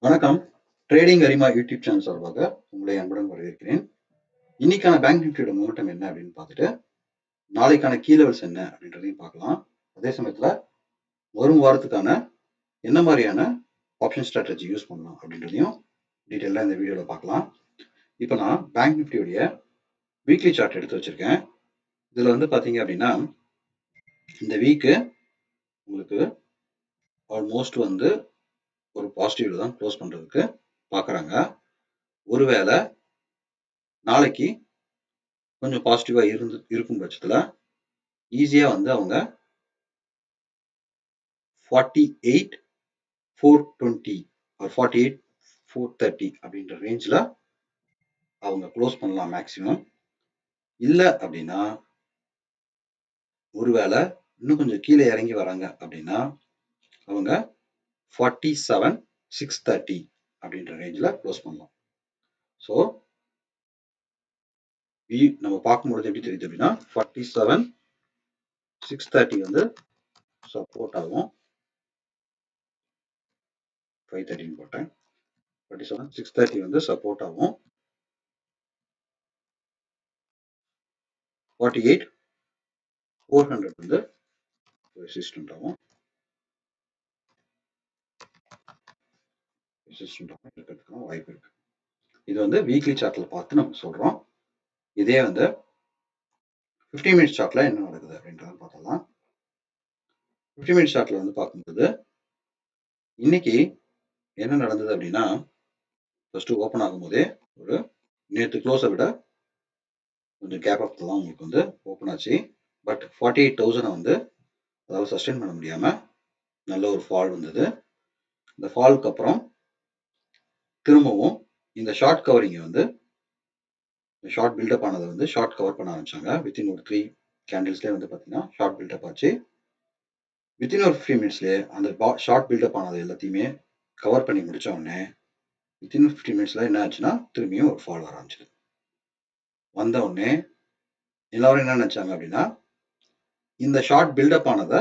வணக்கம். ட்ரேடிங் அரிமா YouTube channel சார்பாக உங்களை அன்புடன் வரவேற்கிறேன். இன்னைக்கான பேங்க் நிஃப்டியோட மொமெண்டம் என்ன அப்படின்னு பார்த்துட்டு, நாளைக்கான கீ லெவல்ஸ் என்ன அப்படின்றதையும் பார்க்கலாம். அதே சமயத்துல வரும் வாரத்துக்கான என்ன மாதிரியான ஆப்ஷன் ஸ்ட்ராட்டஜி யூஸ் பண்ணலாம் அப்படின்றதையும் டீட்டெயிலாக இந்த வீடியோவில் பார்க்கலாம். இப்போ நான் பேங்க் நிஃப்டியோடைய வீக்லி சார்ட் எடுத்து வச்சிருக்கேன். இதில் வந்து பார்த்தீங்க அப்படின்னா, இந்த வீக்கு உங்களுக்கு ஆல்மோஸ்ட் வந்து ஒரு பாசிட்டிவ்ல தான் க்ளோஸ் பண்ணுறதுக்கு பார்க்குறாங்க. ஒருவேளை நாளைக்கு கொஞ்சம் பாசிட்டிவா இருக்கும் பட்சத்துல ஈஸியா வந்து அவங்க 48,420 ஒரு 48,430 அப்படின்ற ரேஞ்சில் அவங்க க்ளோஸ் பண்ணலாம் மேக்சிமம். இல்லை அப்படின்னா ஒருவேளை இன்னும் கொஞ்சம் கீழே இறங்கி வராங்க அப்படின்னா அவங்க 47,630 அப்படின்ற ரேஞ்சில் க்ளோஸ் பண்ணலாம். ஸோ நம்ம பார்க்கும்பொழுது எப்படி தெரியுது அப்படின்னா 47,630 வந்து சப்போர்ட் ஆகும். 530 போட்டேன். 47,630 வந்து சப்போர்ட் ஆகும். 48,400 வந்து ரெசிஸ்டன்ட் ஆகும். இருக்கிறதுக்கான வாய்ப்பு இருக்கு. இது வந்து வீக்லி சார்ட்ல பார்த்து நம்ம சொல்றோம். இதே வந்து 15 மினிட்ஸ் சார்ட்ல என்ன நடக்குது அப்படின்றத பார்த்தலாம். 15 மினிட்ஸ் சார்ட்ல வந்து பார்க்கும்போது இன்னைக்கு என்ன நடந்தது அப்படின்னா, ஃபர்ஸ்ட் ஓப்பன் ஆகும்போதே ஒரு நேற்று க்ளோஸை விட கொஞ்சம் கேப் அப் தான் உங்களுக்கு வந்து ஓப்பன் ஆச்சு. பட் 48,000 வந்து அதாவது சஸ்டெயின் பண்ண முடியாம நல்ல ஒரு ஃபால் வந்தது. இந்த ஃபாலுக்கு அப்புறம் திரும்பவும் இந்த ஷார்ட் கவரிங்கை வந்து ஷார்ட் பில்டப் ஆனதை வந்து ஷார்ட் கவர் பண்ண ஆரம்பிச்சாங்க. வித்தின் ஒரு 3 கேண்டில்ஸ்லேயே வந்து பார்த்தீங்கன்னா ஷார்ட் பில்டப் ஆச்சு. வித்தின் ஒரு 15 மினிட்ஸ்லேயே அந்த ஷார்ட் பில்டப் ஆனது எல்லாத்தையுமே கவர் பண்ணி முடிச்ச உடனே வித்தின் 15 மினிட்ஸ்ல என்ன ஆச்சுன்னா திரும்பியும் ஒரு ஃபால் வர ஆரம்பிச்சது. வந்த உடனே எல்லாரும் என்ன நினைச்சாங்க அப்படின்னா இந்த ஷார்ட் பில்டப் ஆனதை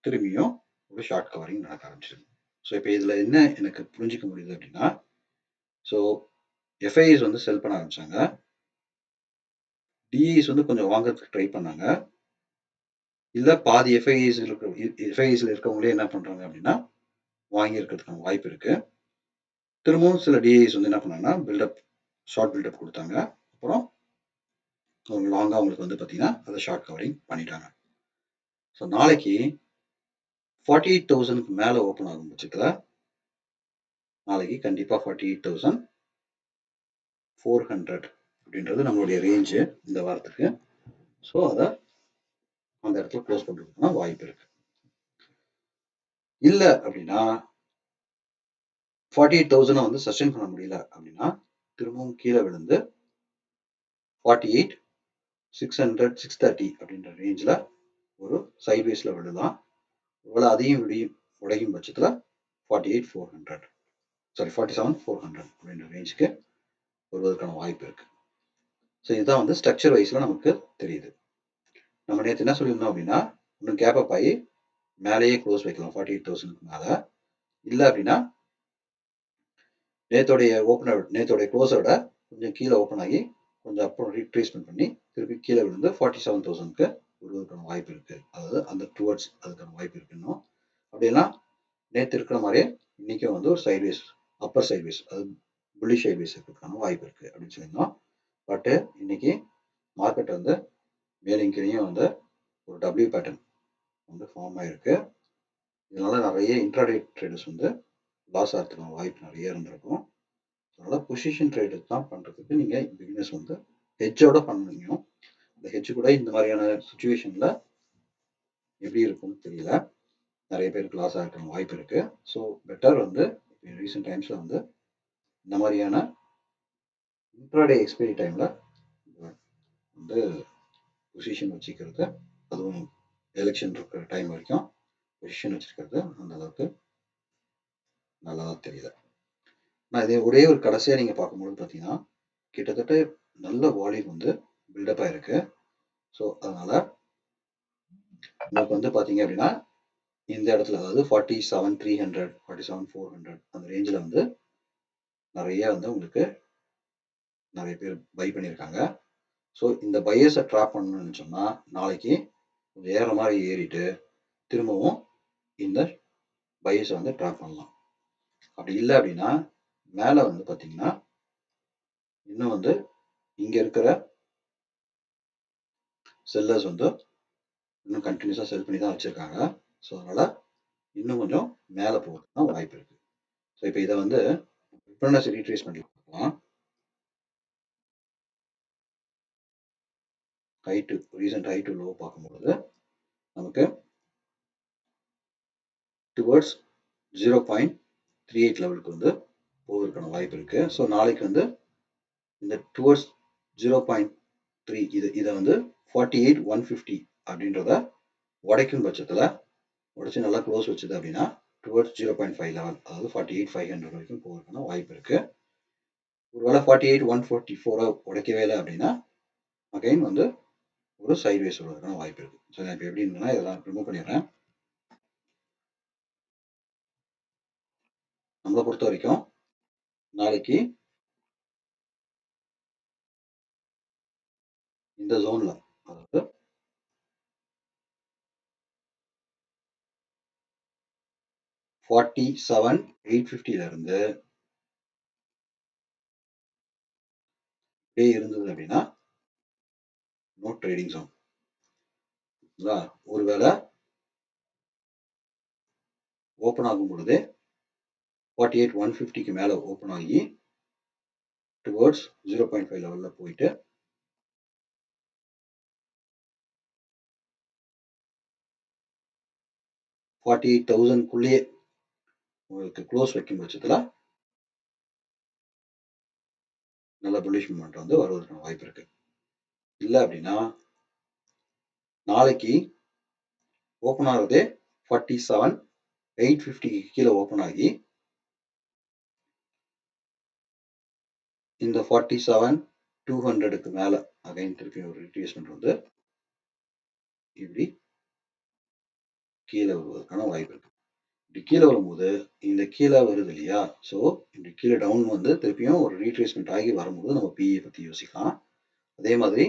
திரும்பியும் ஒரு ஷார்ட் கவரிங் நடக்க ஆரம்பிச்சது. ஸோ இப்போ இதில் என்ன எனக்கு புரிஞ்சிக்க முடியுது அப்படின்னா, ஸோ எஃப்ஐஎஸ் வந்து செல் பண்ண ஆரம்பிச்சாங்க. டிஐஸ் வந்து கொஞ்சம் வாங்குறதுக்கு ட்ரை பண்ணாங்க. இல்லை பாதி எஃப்ஐஎஸ்ல இருக்கவங்களே என்ன பண்ணுறாங்க அப்படின்னா வாங்கி இருக்கிறதுக்கான வாய்ப்பு இருக்கு. திரும்பவும் சில டிஐஸ் வந்து என்ன பண்ணாங்கன்னா பில்டப் ஷார்ட் பில்டப் கொடுத்தாங்க. அப்புறம் அவங்க லாங்காக அவங்களுக்கு வந்து பார்த்தீங்கன்னா அதை ஷார்ட் கவரிங் பண்ணிட்டாங்க. ஸோ நாளைக்கு 48,000க்கு மேலே ஓப்பன் ஆகும் பட்சத்தில் நாளைக்கு கண்டிப்பாக 48,400 அப்படின்றது நம்மளுடைய ரேஞ்சு இந்த வாரத்துக்கு. ஸோ அதை அந்த இடத்துல க்ளோஸ் பண்ணுறதுக்கான வாய்ப்பு இருக்கு. இல்லை அப்படின்னா 48,000 வந்து சஸ்டெயின் பண்ண முடியல அப்படின்னா திரும்பவும் கீழே விழுந்து 48,600 630 அப்படின்ற ரேஞ்சில் ஒரு சைட்வேஸ்ல விழலாம். ஒருவேளை அதையும் உடையும் பட்சத்தில் 48,400 சாரி 47,400 அப்படின்ற ரேஞ்சுக்கு வருவதற்கான வாய்ப்பு இருக்கு. ஸோ இதுதான் வந்து ஸ்ட்ரக்சர் வைஸ்ல நமக்கு தெரியுது. நம்ம நேற்று என்ன சொல்லியிருந்தோம் அப்படின்னா இன்னும் கேப் அப் ஆகி மேலேயே க்ளோஸ் வைக்கலாம் 48,000க்கு மேலே. இல்லை அப்படின்னா நேத்தோடைய க்ளோஸை விட கொஞ்சம் கீழே ஓப்பன் ஆகி கொஞ்சம் அப்புறம் ரீட்ரேஸ்மெண்ட் பண்ணி திருப்பி கீழே விழுந்து 47,000க்கு வருவதற்கான வாய்ப்பு இருக்கு. அதாவது அந்த டுவர்ட்ஸ் அதுக்கான வாய்ப்பு இருக்கு. இன்னும் அப்படின்னா நேற்று இருக்கிற மாதிரியே இன்னைக்கும் வந்து ஒரு சைட்வேஸ் அப்பர் சைட்வேஸ் அது புல்லிஷ் சைட்வேஸ் இருக்கிறதுக்கான வாய்ப்பு இருக்கு அப்படின்னு சொல்லியிருந்தோம். பட்டு இன்னைக்கு மார்க்கெட் வந்து மேலும் கீழையும் வந்து ஒரு டபிள்யூ பேட்டர்ன் வந்து ஃபார்ம் ஆயிருக்கு. இதனால நிறைய இன்ட்ராடே ட்ரேடர்ஸ் வந்து லாஸ் ஆகிறதுக்கான வாய்ப்பு நிறைய இருந்திருக்கும். அதனால பொசிஷன் ட்ரேட் தான் பண்றதுக்கு நீங்க பிகினர்ஸ் வந்து ஹெட்ஜோட பண்ணீங்க. இந்த ஹெட்ஜ் கூட இந்த மாதிரியான சுச்சுவேஷன்ல எப்படி இருக்கும்னு தெரியல. நிறைய பேருக்கு லாஸ் ஆகிற வாய்ப்பு இருக்கு. ஸோ பெட்டர் வந்து ரீசெண்ட் டைம்ஸ்ல வந்து இந்த மாதிரியான இன்ட்ராடே எக்ஸ்பைரி டைம்ல வந்து பொசிஷன் வச்சுக்கிறது, அதுவும் எலெக்ஷன் இருக்கிற டைம் வரைக்கும் பொசிஷன் வச்சிருக்கிறது அந்த அளவுக்கு நல்லதா தெரியல. நான் இதே ஒரே ஒரு கடைசியா நீங்க பார்க்கும்போது பார்த்தீங்கன்னா கிட்டத்தட்ட நல்ல வால்யூம் வந்து பில்டப் ஆயிருக்கு. ஸோ அதனால உங்களுக்கு வந்து பார்த்தீங்க அப்படின்னா இந்த இடத்துல அதாவது 47,300 47,400 அந்த ரேஞ்சில் வந்து நிறைய வந்து உங்களுக்கு நிறைய பேர் பை பண்ணியிருக்காங்க. ஸோ இந்த பையர்ஸை ட்ராப் பண்ணணும்னு சொன்னால் நாளைக்கு கொஞ்சம் ஏற மாதிரி ஏறிட்டு திரும்பவும் இந்த பையர்ஸை வந்து ட்ராப் பண்ணலாம். அப்படி இல்லை அப்படின்னா மேலே வந்து பார்த்தீங்கன்னா இன்னும் வந்து இங்கே இருக்கிற செல்லர்ஸ் வந்து இன்னும் கண்டினியூஸாக செல் பண்ணி தான் வச்சுருக்காங்க. ஸோ அதனால் இன்னும் கொஞ்சம் மேலே போகிறதுக்கு வாய்ப்பு இருக்குது. ஸோ இப்போ இதை வந்து ஃபிபனாச்சி ரீட்ரேஸ்மெண்ட்டில் பார்க்கலாம். ரீசெண்ட் ஹை டு லோ பார்க்கும்போது நமக்கு டுவர்ட்ஸ் 0.38 லெவலுக்கு வந்து போவதற்கான வாய்ப்பு இருக்குது. ஸோ நாளைக்கு வந்து இந்த டுவர்ட்ஸ் 0.3 இதை வந்து 48,150 அப்படின்றத உடைக்கும் பட்சத்தில் உடைச்சு நல்லா க்ளோஸ் வச்சுது அப்படின்னா டுவர்ட்ஸ் 0.5 லெவல், அதாவது 48,500 வரைக்கும் போவதற்கான வாய்ப்பு இருக்குது. ஒருவேளை 48,144 உடைக்கவே இல்லை அப்படின்னா அகைன் வந்து ஒரு சைட்வேஸ் வருவதற்கான வாய்ப்பு இருக்குது. ஸோ நான் இப்போ எப்படி இருந்ததுன்னா இதெல்லாம் ரிமூவ் பண்ணிடுறேன். நம்மளை பொறுத்த வரைக்கும் நாளைக்கு இந்த ஜோன்ல, அதாவது 47,850 இருந்து இப்படியே இருந்தது அப்படின்னா நோ ட்ரேடிங் ஜோன். ஒருவேளை ஓப்பன் ஆகும் பொழுது 48,150க்கு மேல ஓப்பன் ஆகி டுவர்ட்ஸ் 0.5 லெவல்ல போயிட்டு 48,000க்குள்ளேயே உங்களுக்கு க்ளோஸ் வைக்கும் பட்சத்தில் நல்ல புல்லிஷ் மூவ்மெண்ட் வந்து வருவதற்கான வாய்ப்பு இருக்கு. இல்லை அப்படின்னா நாளைக்கு ஓப்பன் ஆகுறதே 47,850க்கு கீழே ஓப்பன் ஆகி இந்த 47,200க்கு மேல அகைன் திருப்பி ஒரு ரிட்ரேஸ்மெண்ட் வந்து இப்படி கீழே வருவதற்கான வாய்ப்பு இருக்கு. இப்படி கீழே வரும்போது இந்த கீழே வருது இல்லையா, ஸோ இப்படி கீழே டவுன் வந்து திருப்பியும் ஒரு ரீட்ரேஸ்மெண்ட் ஆகி வரும்போது நம்ம பிஇ பற்றி யோசிக்கலாம். அதே மாதிரி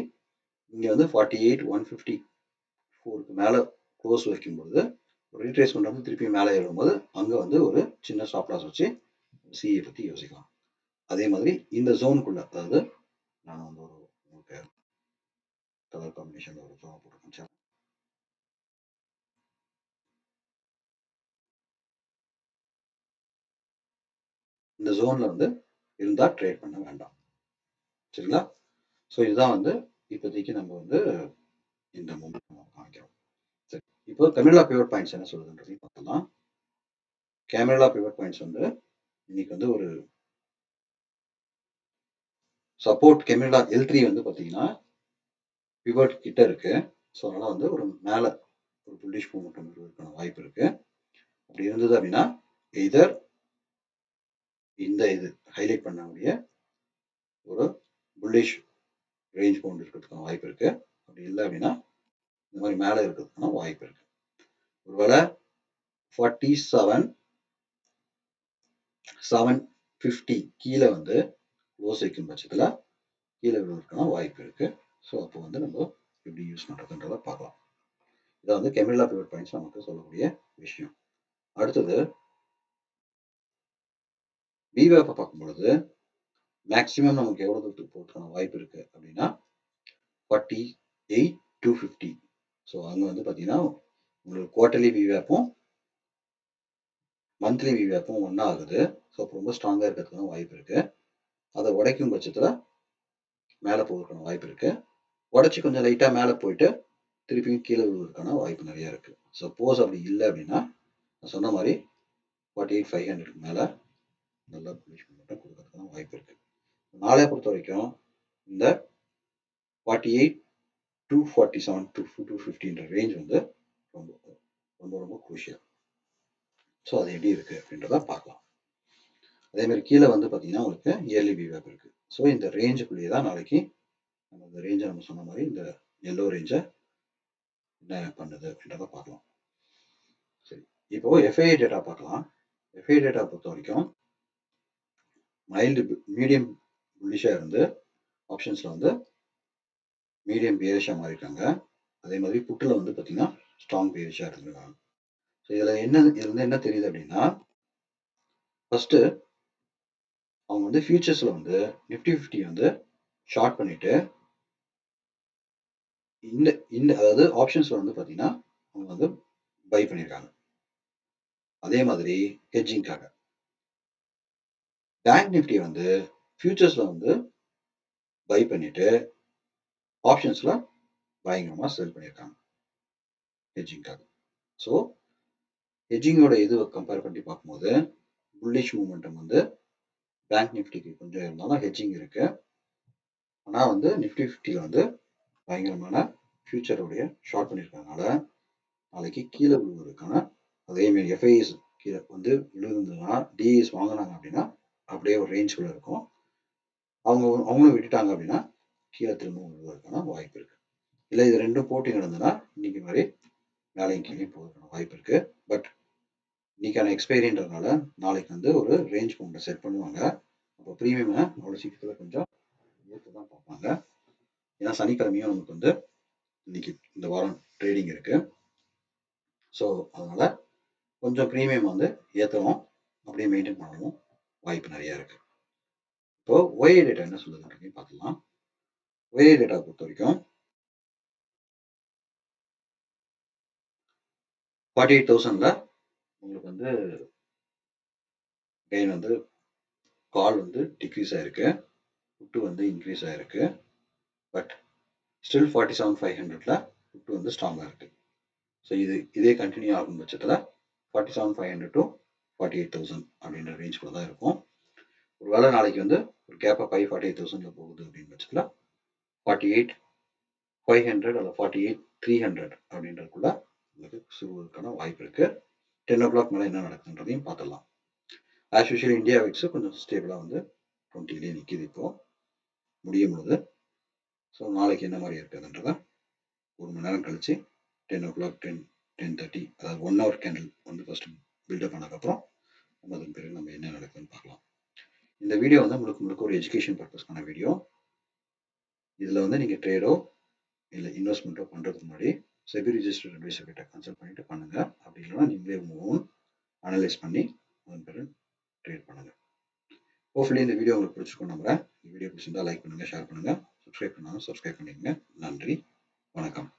இங்கே வந்து 48,154க்கு மேலே க்ளோஸ் வைக்கும்போது ஒரு ரீட்ரேஸ்மெண்ட் வந்து திருப்பியும் மேலே ஏறும்போது அங்கே வந்து ஒரு சின்ன ஸ்டாப் லாஸ் வச்சு சிஇ பற்றி யோசிக்கலாம். அதே மாதிரி இந்த ஜோனுக்குள்ள, அதாவது நான் வந்து ஒரு உங்களுக்கு கலர் காம்பினேஷன் ஒரு ஜோன் போட்டு காமிச்சேன். இந்த ஜோன்ல வந்து இருந்தா ட்ரேட் பண்ண வேண்டாம். சரிங்களா? ஸோ இதுதான் வந்து இப்போதைக்கு நம்ம வந்து இந்த மூமெண்ட் நம்ம காமிக்கிறோம். சரி, இப்போ கமிலா பிவட் பாயிண்ட்ஸ் என்ன சொல்லுதுன்றதையும் பார்க்கலாம். கேமிலா பிவட் பாயிண்ட்ஸ் வந்து இன்னைக்கு வந்து ஒரு சப்போர்ட் கெமிலா L3 வந்து பார்த்தீங்கன்னா பிவட் கிட்ட இருக்கு. ஸோ அதனால வந்து ஒரு மேலே ஒரு புல்லிஷ் மூவ்மெண்ட் வருவதற்கான வாய்ப்பு இருக்கு. அப்படி இருந்தது அப்படின்னா எய்தர் இந்த இது ஹைலைட் பண்ணக்கூடிய ஒரு புல்லிஷ் ரேஞ்ச் பவுண்ட் இருக்கிறதுக்கான வாய்ப்பு இருக்கு. அப்படி இல்லை அப்படின்னா இந்த மாதிரி மேலே இருக்கிறதுக்கான வாய்ப்பு இருக்கு. ஒருவேளை 47,750 கீழே வந்து க்ளோஸ் வைக்கும் பட்சத்தில் கீழே விழுவதற்கான வாய்ப்பு இருக்கு. ஸோ அப்போ வந்து நம்ம எப்படி யூஸ் பண்ணுறதுன்றதை பார்க்கலாம். இதை வந்து கெமிலா பிவட் பாயிண்ட்ஸ் நமக்கு சொல்லக்கூடிய விஷயம். அடுத்தது விவேப்பை பார்க்கும் பொழுது மேக்சிமம் நமக்கு எவ்வளோ தூரத்துக்கு போகிறதுக்கான வாய்ப்பு இருக்கு அப்படின்னா 48,250. ஸோ அங்கே வந்து பார்த்தீங்கன்னா உங்களுக்கு குவார்டர்லி விவேப்பும் மந்த்லி விவேப்பும் ஒன்றா ஆகுது. ஸோ ரொம்ப ஸ்ட்ராங்காக இருக்கிறதுக்கான வாய்ப்பு இருக்கு. அதை உடைக்கும் பட்சத்தில் மேலே போவதற்கான வாய்ப்பு இருக்கு. உடைச்சி கொஞ்சம் லைட்டாக மேலே போயிட்டு திருப்பியும் கீழே விழுவதற்கான வாய்ப்பு நிறைய இருக்கு. சப்போஸ் அப்படி இல்லை அப்படின்னா நான் சொன்ன மாதிரி 48,500க்கு மேலே நல்ல புல்லிஷ் மூவ்மெண்ட் கொடுக்கறதுக்கான வாய்ப்பு இருக்கு. நாளை பொறுத்த வரைக்கும் இந்த 48,247 to 250 ரேஞ்ச் வந்து ரொம்ப ரொம்ப ரொம்ப குரூஷியல். ஸோ அது எப்படி இருக்கு அப்படின்றத பார்க்கலாம். அதே மாதிரி கீழே வந்து பார்த்தீங்கன்னா உங்களுக்கு இயர்லி விவேப் இருக்கு. ஸோ இந்த ரேஞ்சுக்குள்ளேயே தான் நாளைக்கு நம்ம இந்த ரேஞ்சை நம்ம சொன்ன மாதிரி இந்த எல்லோ ரேஞ்சை என்ன பண்ணுது அப்படின்றத பார்க்கலாம். சரி, இப்போ எஃப்ஐஐ டேட்டா பார்க்கலாம். எஃப்ஐஐ டேட்டா பொறுத்த வரைக்கும் மைல்டு மீடியம் புல்லிஷாக இருந்து ஆப்ஷன்ஸில் வந்து மீடியம் பேரிஷாக மாறியிருக்காங்க. அதே மாதிரி புட்டில் வந்து பார்த்தீங்கன்னா ஸ்ட்ராங் பேரிஷாக இருந்திருக்காங்க. ஸோ இதில் இருந்து என்ன தெரியுது அப்படின்னா, ஃபர்ஸ்ட்டு அவங்க வந்து ஃபியூச்சர்ஸில் வந்து நிஃப்டி 50 வந்து ஷார்ட் பண்ணிட்டு இந்த இந்த அதாவது ஆப்ஷன்ஸில் வந்து பார்த்தீங்கன்னா அவங்க வந்து பை பண்ணியிருக்காங்க. அதே மாதிரி ஹெட்ஜிங்காக பேங்க் நிஃப்டி வந்து ஃபியூச்சர்ஸில் வந்து பை பண்ணிட்டு ஆப்ஷன்ஸில் பயங்கரமாக செல் பண்ணியிருக்காங்க ஹெட்ஜிங்காக. ஸோ ஹெட்ஜிங்கோட இது கம்பேர் பண்ணி பார்க்கும்போது புல்லிஷ் மூமெண்டம் வந்து பேங்க் நிஃப்டிக்கு கொஞ்சம் இருந்தாலும் ஹெட்ஜிங் இருக்கு. ஆனால் வந்து நிஃப்டி 50 வந்து பயங்கரமான ஃபியூச்சருடைய ஷார்ட் பண்ணியிருக்கனால நாளைக்கு கீழே விழுவதற்கான அதேமாரி எஃப்ஐஎஸ் கீழே வந்து விழுந்ததுன்னா டிஎஸ் வாங்கினாங்க அப்படின்னா அப்படியே ஒரு ரேஞ்சுக்குள்ள இருக்கும். அவங்களும் விட்டுட்டாங்க அப்படின்னா கீழே திரும்ப விழுவதற்கான வாய்ப்பு இருக்கு. இல்லை இது ரெண்டும் போட்டி நடந்ததுன்னா இன்னைக்கு மாதிரி மேலையும் கீழே போவதற்கான வாய்ப்பு இருக்கு. பட் இன்னைக்கான எக்ஸ்பைரின்றதுனால நாளைக்கு வந்து ஒரு ரேஞ்ச் மூமெண்ட் செட் பண்ணுவாங்க. அப்போ ப்ரீமியம் அவ்வளோ சீக்கிரத்தில் கொஞ்சம் ஏற்று தான் பார்ப்பாங்க. ஏன்னா சனிக்கிழமையும் நமக்கு வந்து இன்னைக்கு இந்த வாரம் ட்ரேடிங் இருக்கு. ஸோ அதனால கொஞ்சம் ப்ரீமியம் வந்து ஏற்றவும் அப்படியே மெயின்டைன் பண்ணவும் வாய்ப்பு நிறைய இருக்கு. இப்போ ஒய்ஏ டேட்டா என்ன சொல்லுதுன்னு பார்க்கலாம். ஒய்ஏ டேட்டா பொறுத்த வரைக்கும் 48,000ல உங்களுக்கு வந்து கெயின் வந்து கால் வந்து டிக்ரீஸ் ஆயிருக்கு, புட்டு வந்து இன்க்ரீஸ் ஆயிருக்கு. பட் ஸ்டில் 47,500ல புட்டு வந்து ஸ்ட்ராங்காக இருக்கு. ஸோ இதே கண்டினியூ ஆகும் பட்சத்தில் 47,500 to 48,000 அப்படின்ற ரேஞ்சுக்குள்ள தான் இருக்கும். ஒரு வேளை நாளைக்கு வந்து ஒரு கேப்பை 48,000ல போகுது அப்படின்னு பட்சத்தில் 48,500 அல்ல 48,300 அப்படின்றதுக்குள்ள உங்களுக்கு சுருவதற்கான வாய்ப்பு இருக்கு. 10 o'clock மேலே என்ன நடக்குதுன்றதையும் பார்த்துடலாம். ஆஸ் யூஷுவல் இந்தியா விக்ஸ் கொஞ்சம் ஸ்டேபிளாக வந்து 20லேயே நிற்கிது இப்போ முடியும் போது. ஸோ நாளைக்கு என்ன மாதிரி இருக்குதுன்றத ஒரு மணி நேரம் கழிச்சு 10 o'clock 10:30 அதாவது 1 hour கேண்டில் வந்து ஃபர்ஸ்ட் பில்டப் பண்ணதுக்கப்புறம் அதன் பிறகு நம்ம என்ன நடக்குதுன்னு பார்க்கலாம். இந்த வீடியோ வந்து முழுக்க ஒரு எஜுகேஷன் பர்பஸ்க்கான வீடியோ. இதில் வந்து நீங்கள் ட்ரேடோ இல்லை இன்வெஸ்ட்மெண்ட்டோ பண்ணுறதுக்கு முன்னாடி செபி ரிஜிஸ்டர்ட் அட்வைசர் கிட்ட கன்சல்ட் பண்ணிட்டு பண்ணுங்க. அப்படி இல்லைன்னா நீங்களே உங்கள் ஓன் அனலைஸ் பண்ணி அதன் பிறகு ட்ரேட் பண்ணுங்க. ஹோப்ஃபுல்லி இந்த வீடியோ உங்களுக்கு பிடிச்சிருக்கும் நம்புறேன். இந்த வீடியோ பிடிச்சிருந்தா லைக் பண்ணுங்க, ஷேர் பண்ணுங்க, சப்ஸ்கிரைப் பண்ணாலும் சப்ஸ்கிரைப் பண்ணிக்கங்க. நன்றி, வணக்கம்.